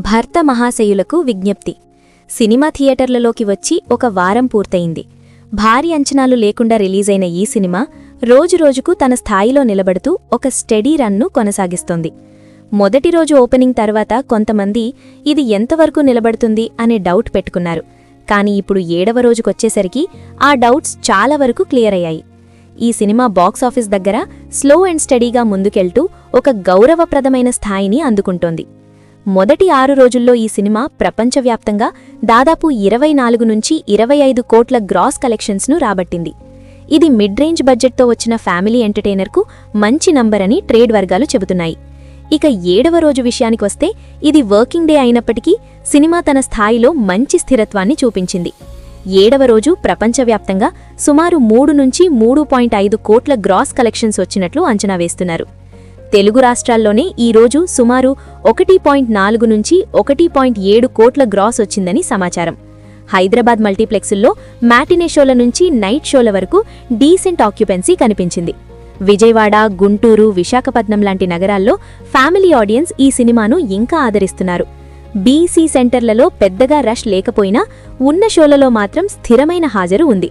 భర్త మహాశయులకు విజ్ఞప్తి. సినిమా థియేటర్లలోకి వచ్చి ఒక వారం పూర్తయింది. భారీ అంచనాలు లేకుండా రిలీజైన ఈ సినిమా రోజురోజుకు తన స్థాయిలో నిలబడుతూ ఒక స్టెడీ రన్ను కొనసాగిస్తోంది. మొదటి రోజు ఓపెనింగ్ తర్వాత కొంతమంది ఇది ఎంతవరకు నిలబడుతుంది అనే డౌట్ పెట్టుకున్నారు. కానీ ఇప్పుడు 7వ రోజుకొచ్చేసరికి ఆ డౌట్స్ చాలా వరకు క్లియర్ అయ్యాయి. ఈ సినిమా బాక్సాఫీస్ దగ్గర స్లో అండ్ స్టడీగా ముందుకెళ్తూ ఒక గౌరవప్రదమైన స్థాయిని అందుకుంటోంది. మొదటి 6 రోజుల్లో ఈ సినిమా ప్రపంచవ్యాప్తంగా దాదాపు 24 నుంచి 25 కోట్ల గ్రాస్ కలెక్షన్స్ను రాబట్టింది. ఇది మిడ్ రేంజ్ బడ్జెట్తో వచ్చిన ఫ్యామిలీ ఎంటర్టైనర్కు మంచి నంబర్ అని ట్రేడ్ వర్గాలు చెబుతున్నాయి. ఇక 7వ రోజు విషయానికొస్తే ఇది వర్కింగ్ డే అయినప్పటికీ సినిమా తన స్థాయిలో మంచి స్థిరత్వాన్ని చూపించింది. 7వ రోజు ప్రపంచవ్యాప్తంగా సుమారు 3 నుంచి 3.5 కోట్ల గ్రాస్ కలెక్షన్స్ వచ్చినట్లు అంచనా వేస్తున్నారు. తెలుగు రాష్ట్రాల్లోనే ఈ రోజు సుమారు 1.4 నుంచి 1.7 కోట్ల గ్రాస్ వచ్చిందని సమాచారం. హైదరాబాద్ మల్టీప్లెక్సుల్లో మ్యాటినే షోల నుంచి నైట్ షోల వరకు డీసెంట్ ఆక్యుపెన్సీ కనిపించింది. విజయవాడ, గుంటూరు, విశాఖపట్నం లాంటి నగరాల్లో ఫ్యామిలీ ఆడియన్స్ ఈ సినిమాను ఇంకా ఆదరిస్తున్నారు. బీసీ సెంటర్లలో పెద్దగా రష్ లేకపోయినా ఉన్న షోలలో మాత్రం స్థిరమైన హాజరు ఉంది.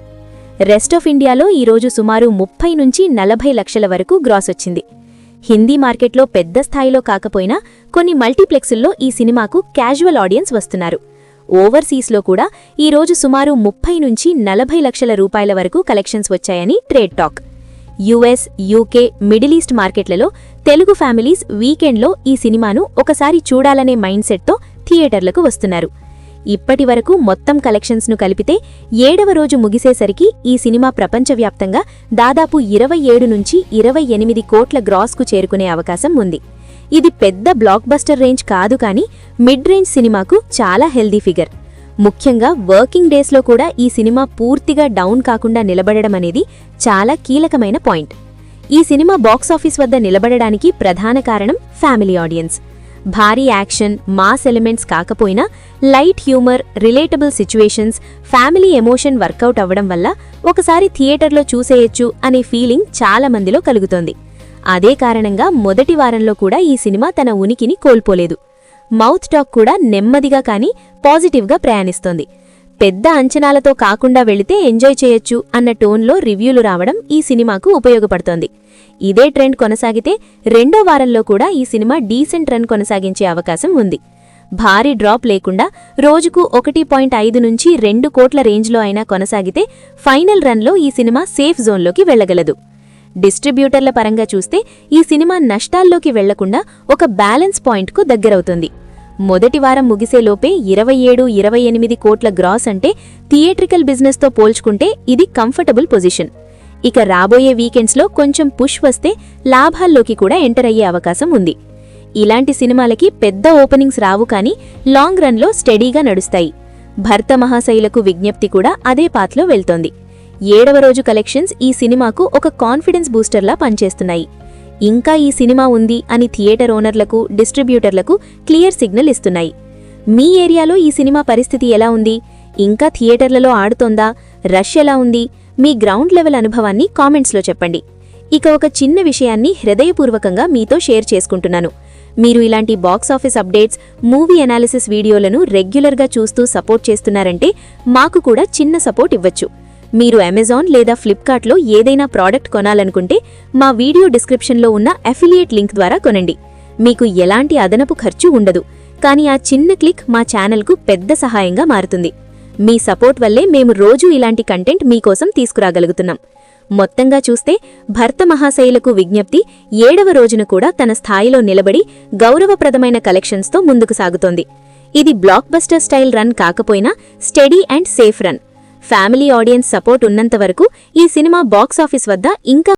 రెస్ట్ ఆఫ్ ఇండియాలో ఈరోజు సుమారు 30 నుంచి 40 లక్షల వరకు గ్రాస్ వచ్చింది. హిందీ మార్కెట్లో పెద్ద స్థాయిలో కాకపోయినా కొన్ని మల్టీప్లెక్సుల్లో ఈ సినిమాకు క్యాజువల్ ఆడియన్స్ వస్తున్నారు. ఓవర్సీస్లో కూడా ఈరోజు సుమారు 30 నుంచి 40 లక్షల రూపాయల వరకు కలెక్షన్స్ వచ్చాయని trade talk. US, UK, middle east మార్కెట్లలో తెలుగు ఫ్యామిలీస్ వీకెండ్లో ఈ సినిమాను ఒకసారి చూడాలనే మైండ్ సెట్తో థియేటర్లకు వస్తున్నారు. ఇప్పటి వరకు మొత్తం కలెక్షన్స్ను కలిపితే 7వ రోజు ముగిసేసరికి ఈ సినిమా ప్రపంచవ్యాప్తంగా దాదాపు 27 నుంచి 28 కోట్ల గ్రాస్కు చేరుకునే అవకాశం ఉంది. ఇది పెద్ద బ్లాక్ బస్టర్ రేంజ్ కాదు, కానీ మిడ్ రేంజ్ సినిమాకు చాలా హెల్దీ ఫిగర్. ముఖ్యంగా వర్కింగ్ డేస్లో కూడా ఈ సినిమా పూర్తిగా డౌన్ కాకుండా నిలబడడం అనేది చాలా కీలకమైన పాయింట్. ఈ సినిమా బాక్సాఫీస్ వద్ద నిలబడడానికి ప్రధాన కారణం ఫ్యామిలీ ఆడియన్స్. భారీ యాక్షన్, మాస్ ఎలిమెంట్స్ కాకపోయినా light humour, relatable situations, family emotion work out అవ్వడం వల్ల ఒకసారి థియేటర్లో చూసేయొచ్చు అనే ఫీలింగ్ చాలా మందిలో కలుగుతోంది. అదే కారణంగా మొదటి వారంలో కూడా ఈ సినిమా తన ఉనికిని కోల్పోలేదు. మౌత్ టాక్ కూడా నెమ్మదిగా కానీ పాజిటివ్గా ప్రయాణిస్తోంది. పెద్ద అంచనాలతో కాకుండా వెళితే ఎంజాయ్ చేయొచ్చు అన్న టోన్లో రివ్యూలు రావడం ఈ సినిమాకు ఉపయోగపడుతోంది. ఇదే ట్రెండ్ కొనసాగితే 2వ వారంలో కూడా ఈ సినిమా డీసెంట్ రన్ కొనసాగించే అవకాశం ఉంది. భారీ డ్రాప్ లేకుండా రోజుకు 1.5 నుంచి 2 కోట్ల రేంజ్లో అయినా కొనసాగితే ఫైనల్ రన్లో ఈ సినిమా సేఫ్ జోన్లోకి వెళ్లగలదు. డిస్ట్రిబ్యూటర్ల పరంగా చూస్తే ఈ సినిమా నష్టాల్లోకి వెళ్లకుండా ఒక బ్యాలెన్స్ పాయింట్కు దగ్గరవుతుంది. మొదటి వారం ముగిసేలోపే 27-28 కోట్ల గ్రాస్ అంటే థియేట్రికల్ బిజినెస్తో పోల్చుకుంటే ఇది కంఫర్టబుల్ పొజిషన్. ఇక రాబోయే వీకెండ్స్లో కొంచెం పుష్ వస్తే లాభాల్లోకి కూడా ఎంటర్ అయ్యే అవకాశం ఉంది. ఇలాంటి సినిమాలకి పెద్ద ఓపెనింగ్స్ రావు, కానీ లాంగ్ రన్లో స్టడీగా నడుస్తాయి. భర్త మహాశయులకు విజ్ఞప్తి కూడా అదే పాత్లో వెళ్తోంది. 7వ రోజు కలెక్షన్స్ ఈ సినిమాకు ఒక కాన్ఫిడెన్స్ బూస్టర్లా పనిచేస్తున్నాయి. ఇంకా ఈ సినిమా ఉంది అని థియేటర్ ఓనర్లకు, డిస్ట్రిబ్యూటర్లకు క్లియర్ సిగ్నల్ ఇస్తున్నాయి. మీ ఏరియాలో ఈ సినిమా పరిస్థితి ఎలా ఉంది? ఇంకా థియేటర్లలో ఆడుతోందా? రష్ ఎలా ఉంది? మీ గ్రౌండ్ లెవెల్ అనుభవాన్ని కామెంట్స్లో చెప్పండి. ఇక ఒక చిన్న విషయాన్ని హృదయపూర్వకంగా మీతో షేర్ చేసుకుంటున్నాను. మీరు ఇలాంటి బాక్సాఫీస్ అప్డేట్స్, మూవీ అనాలిసిస్ వీడియోలను రెగ్యులర్గా చూస్తూ సపోర్ట్ చేస్తున్నారంటే మాకు కూడా చిన్న సపోర్ట్ ఇవ్వచ్చు. మీరు అమెజాన్ లేదా ఫ్లిప్కార్ట్లో ఏదైనా ప్రోడక్ట్ కొనాలనుకుంటే మా వీడియో డిస్క్రిప్షన్లో ఉన్న అఫిలియేట్ లింక్ ద్వారా కొనండి. మీకు ఎలాంటి అదనపు ఖర్చు ఉండదు, కానీ ఆ చిన్న క్లిక్ మా ఛానల్కు పెద్ద సహాయంగా మారుతుంది. మీ సపోర్ట్ వల్లే మేము రోజూ ఇలాంటి కంటెంట్ మీకోసం తీసుకురాగలుగుతున్నాం. మొత్తంగా చూస్తే భర్త మహాశయులకు విజ్ఞప్తి 7వ రోజున కూడా తన స్థాయిలో నిలబడి గౌరవప్రదమైన కలెక్షన్స్తో ముందుకు సాగుతోంది. ఇది బ్లాక్ బస్టర్ స్టైల్ రన్ కాకపోయినా study and safe run. Family audience support ఉన్నంతవరకు ఈ సినిమా బాక్సాఫీస్ వద్ద ఇంకా